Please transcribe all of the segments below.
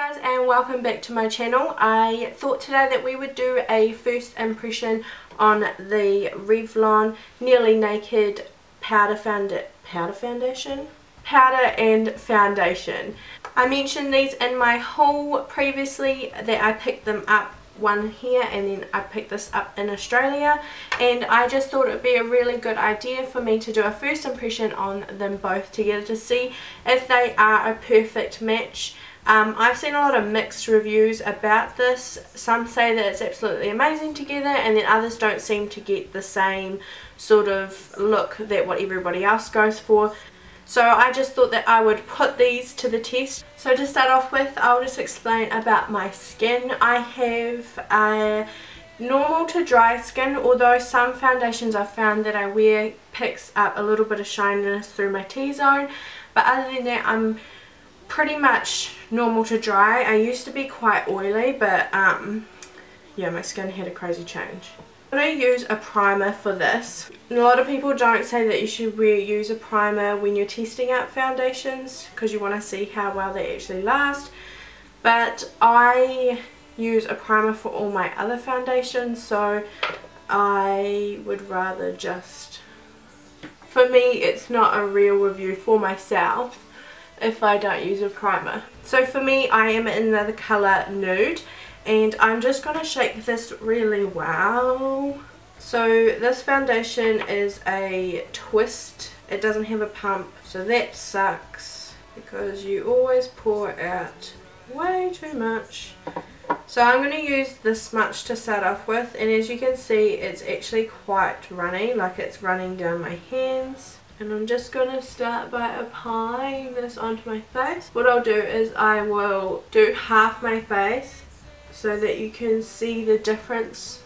guys, and welcome back to my channel. I thought today that we would do a first impression on the Revlon Nearly Naked powder and foundation. I mentioned these in my haul previously that I picked them up, one here and then I picked this up in Australia, and I just thought it would be a really good idea for me to do a first impression on them both together to see if they are a perfect match. I've seen a lot of mixed reviews about this. Some say that it's absolutely amazing together, and then others don't seem to get the same sort of look that what everybody else goes for. So I just thought that I would put these to the test. So to start off with, I'll just explain about my skin. I have a normal to dry skin, although some foundations I've found that I wear picks up a little bit of shininess through my T-zone. But other than that, I'm pretty much normal to dry. I used to be quite oily, but yeah, my skin had a crazy change. I'm going to use a primer for this. A lot of people don't say that you should use a primer when you're testing out foundations because you want to see how well they actually last, but I use a primer for all my other foundations, so I would rather just, for me it's not a real review for myself if I don't use a primer. So for me, I am in the colour Nude, and I'm just going to shake this really well. So this foundation is a twist. It doesn't have a pump, so that sucks because you always pour out way too much. So I'm going to use this much to start off with, and as you can see, it's actually quite runny, like it's running down my hands. And I'm just going to start by applying this onto my face. What I'll do is I will do half my face so that you can see the difference.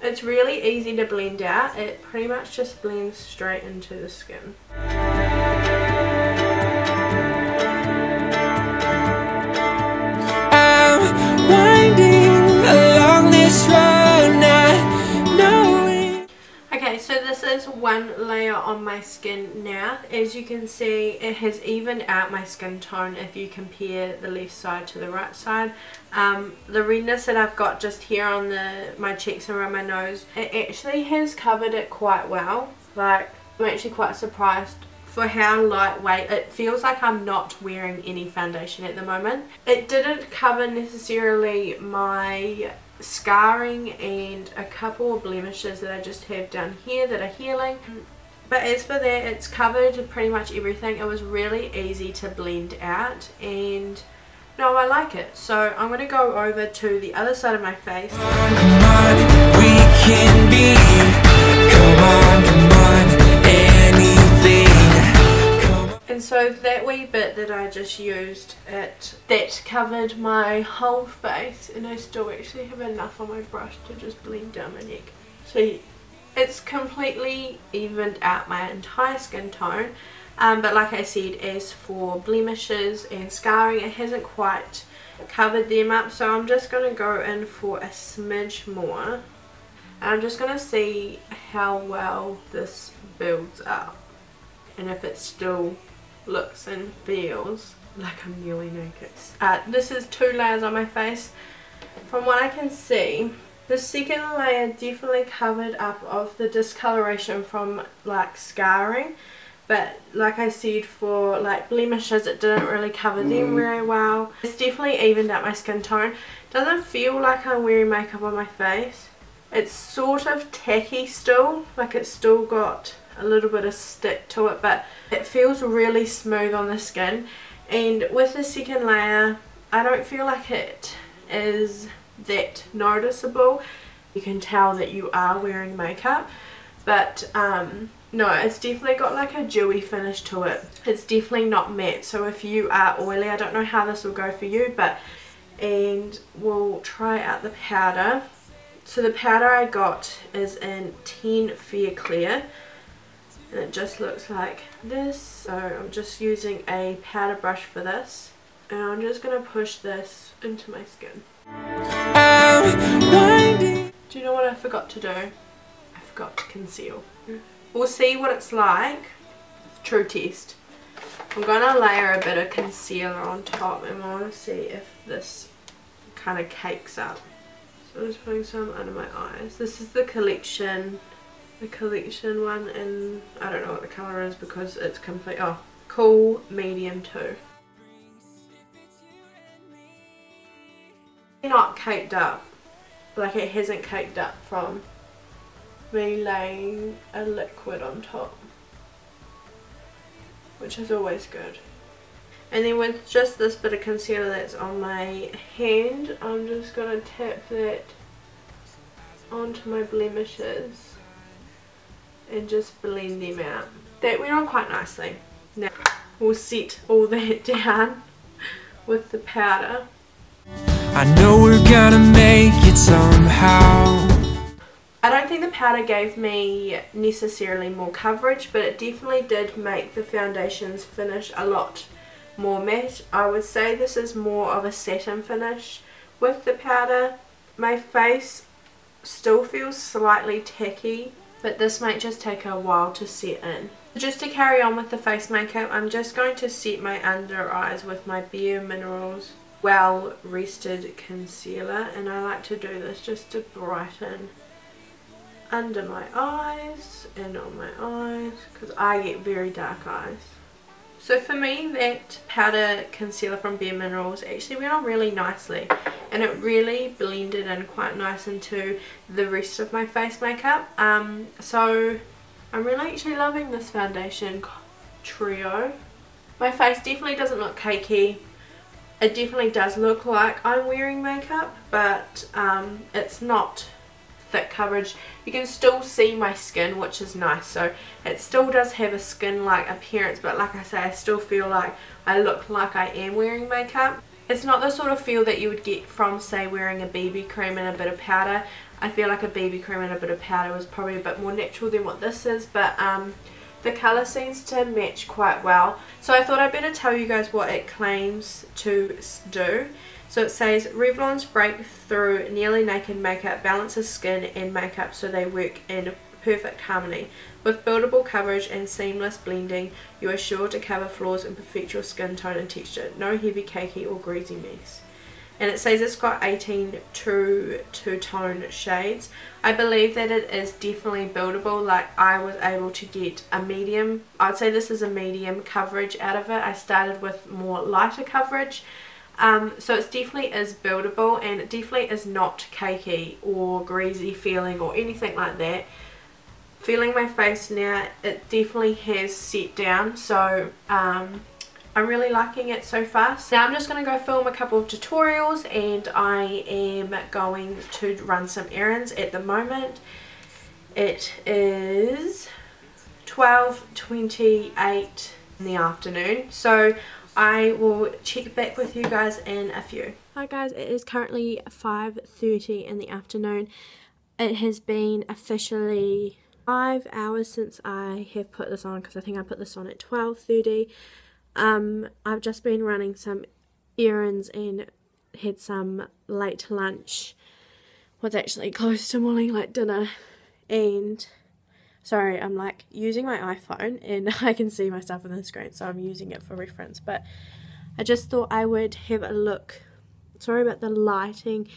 It's really easy to blend out. It pretty much just blends straight into the skin. I'm winding along this road, not knowing. Okay, so this is one layer on my skin now. As you can see, it has evened out my skin tone if you compare the left side to the right side. The redness that I've got just here on my cheeks and around my nose, it actually has covered it quite well. Like, I'm actually quite surprised for how lightweight. It feels like I'm not wearing any foundation at the moment. It didn't cover necessarily my scarring and a couple of blemishes that I just have down here that are healing, but as for that, it's covered pretty much everything. It was really easy to blend out, and no, I like it. So I'm going to go over to the other side of my face. Come on, we can be. Come on, anything. And so that wee bit that I just used, that covered my whole face, and I still actually have enough on my brush to just blend down my neck. So it's completely evened out my entire skin tone, but like I said, as for blemishes and scarring, it hasn't quite covered them up, so I'm just going to go in for a smidge more, and I'm just going to see how well this builds up and if it still looks and feels like I'm nearly naked. This is 2 layers on my face. From what I can see, the second layer definitely covered up of the discoloration from like scarring, but like I said, for like blemishes, it didn't really cover them very well. It's definitely evened out my skin tone. Doesn't feel like I'm wearing makeup on my face. It's sort of tacky still, like it's still got a little bit of stick to it, but it feels really smooth on the skin. And with the second layer, I don't feel like it is that noticeable. You can tell that you are wearing makeup, but no, it's definitely got like a dewy finish to it. It's definitely not matte, so if you are oily, I don't know how this will go for you, and we'll try out the powder. So the powder I got is in 10 Fair Clear, and it just looks like this. So I'm just using a powder brush for this, and I'm just going to push this into my skin. Do you know what I forgot to do? I forgot to conceal. We'll see what it's like. True test. I'm going to layer a bit of concealer on top and I want to see if this kind of cakes up. So I'm just putting some under my eyes. This is the collection one, and I don't know what the colour is because it's complete. Oh, cool medium 2. Not caked up, like it hasn't caked up from me laying a liquid on top, which is always good. And then with just this bit of concealer that's on my hand, I'm just going to tap that onto my blemishes and just blend them out. That went on quite nicely. Now we'll set all that down with the powder. I know we're gonna make it somehow. I don't think the powder gave me necessarily more coverage, but it definitely did make the foundation's finish a lot more matte. I would say this is more of a satin finish with the powder. My face still feels slightly tacky, but this might just take a while to set in. Just to carry on with the face makeup, I'm just going to set my under eyes with my Bare Minerals Well Rested Concealer, and I like to do this just to brighten under my eyes and on my eyes because I get very dark eyes. So for me, that powder concealer from Bare Minerals actually went on really nicely, and it really blended in quite nice into the rest of my face makeup. So I'm really actually loving this foundation trio. My face definitely doesn't look cakey. It definitely does look like I'm wearing makeup, but it's not thick coverage. You can still see my skin, which is nice, so it still does have a skin-like appearance, but like I say, I still feel like I look like I am wearing makeup. It's not the sort of feel that you would get from, say, wearing a BB cream and a bit of powder. I feel like a BB cream and a bit of powder was probably a bit more natural than what this is, but the colour seems to match quite well. So I thought I'd better tell you guys what it claims to do. So it says Revlon's breakthrough Nearly Naked makeup balances skin and makeup so they work in perfect harmony. With buildable coverage and seamless blending, you are sure to cover flaws and perfect your skin tone and texture. No heavy, cakey or greasy mess. And it says it's got 18 true two-tone shades. I believe that it is definitely buildable. Like, I was able to get a medium. I'd say this is a medium coverage out of it. I started with more lighter coverage. So it definitely is buildable, and it definitely is not cakey or greasy feeling or anything like that. Feeling my face now, it definitely has set down, so I'm really liking it so far. So now I'm just going to go film a couple of tutorials, and I am going to run some errands at the moment. It is 12:28 in the afternoon, so I will check back with you guys in a few. Hi guys, it is currently 5:30 in the afternoon. It has been officially 5 hours since I have put this on, because I think I put this on at 12:30. I've just been running some errands and had some late lunch. Was actually close to morning like dinner, and sorry, I'm like using my iPhone and I can see myself on the screen, so I'm using it for reference, but I just thought I would have a look. Sorry about the lighting.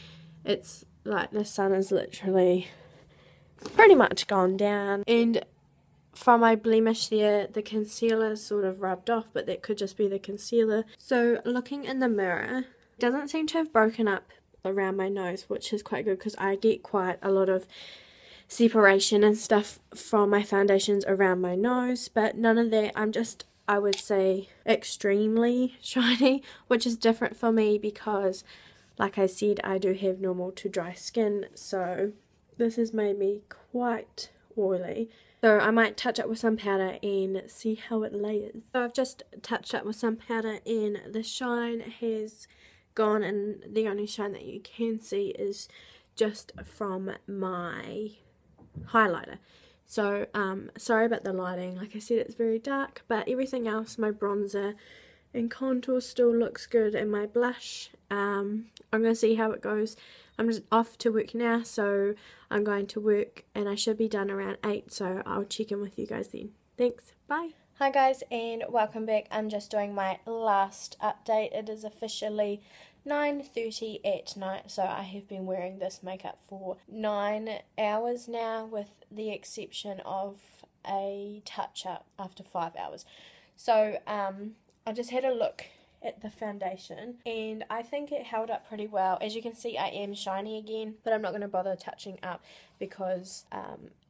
It's like the sun is literally pretty much gone down, and from my blemish there, the concealer sort of rubbed off, but that could just be the concealer. So looking in the mirror, it doesn't seem to have broken up around my nose, which is quite good because I get quite a lot of separation and stuff from my foundations around my nose, but none of that. I'm just, I would say, extremely shiny, which is different for me because, like I said, I do have normal to dry skin, so this has made me quite oily. So I might touch up with some powder and see how it layers. So I've just touched up with some powder and the shine has gone, and the only shine that you can see is just from my highlighter. So sorry about the lighting. Like I said, it's very dark, but everything else, my bronzer and contour still looks good, and my blush, I'm going to see how it goes. I'm just off to work now, so I'm going to work and I should be done around 8, so I'll check in with you guys then. Thanks, bye. Hi guys and welcome back. I'm just doing my last update. It is officially 9:30 at night, so I have been wearing this makeup for 9 hours now, with the exception of a touch-up after 5 hours. So I just had a look at the foundation and I think it held up pretty well. As you can see, I am shiny again, but I'm not going to bother touching up because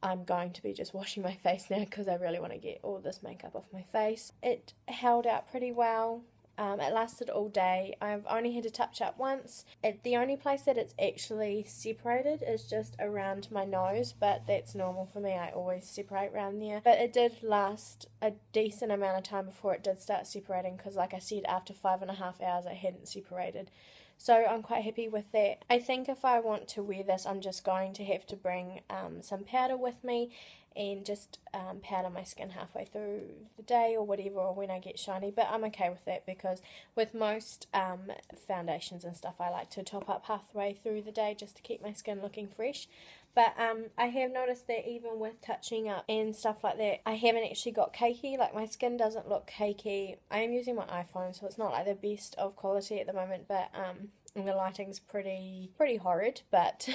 I'm going to be just washing my face now because I really want to get all this makeup off my face. It held out pretty well. It lasted all day. I've only had to touch up once. The only place that it's actually separated is just around my nose, but that's normal for me. I always separate around there. But it did last a decent amount of time before it did start separating, because like I said, after 5.5 hours it hadn't separated. So I'm quite happy with that. I think if I want to wear this, I'm just going to have to bring some powder with me and just powder my skin halfway through the day or whatever, or when I get shiny. But I'm okay with that because with most foundations and stuff, I like to top up halfway through the day just to keep my skin looking fresh. But I have noticed that even with touching up and stuff like that, I haven't actually got cakey. Like, my skin doesn't look cakey. I am using my iPhone, so it's not like the best of quality at the moment, but the lighting's pretty horrid, but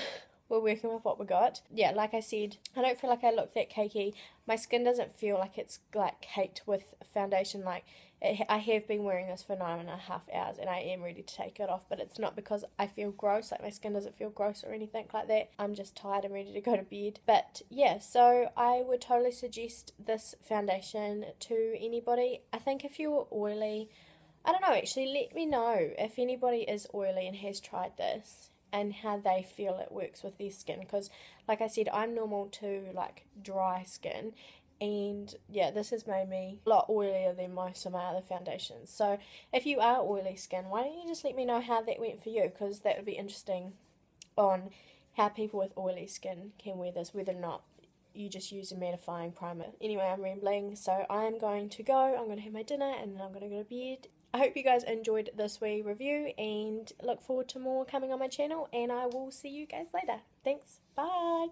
we're working with what we got. Yeah, like I said, I don't feel like I look that cakey. My skin doesn't feel like it's like caked with foundation. Like, I have been wearing this for 9.5 hours and I am ready to take it off, but it's not because I feel gross. Like, my skin doesn't feel gross or anything like that. I'm just tired and ready to go to bed. But yeah, so I would totally suggest this foundation to anybody. I think if you were oily, I don't know, actually let me know if anybody is oily and has tried this and how they feel it works with their skin, because like I said, I'm normal to like dry skin, and yeah, this has made me a lot oilier than most of my other foundations. So if you are oily skin, why don't you just let me know how that went for you, because that would be interesting on how people with oily skin can wear this, whether or not you just use a mattifying primer. Anyway, I'm rambling, so I'm going to go. I'm going to have my dinner and then I'm going to go to bed. I hope you guys enjoyed this wee review and look forward to more coming on my channel, and I will see you guys later. Thanks, bye!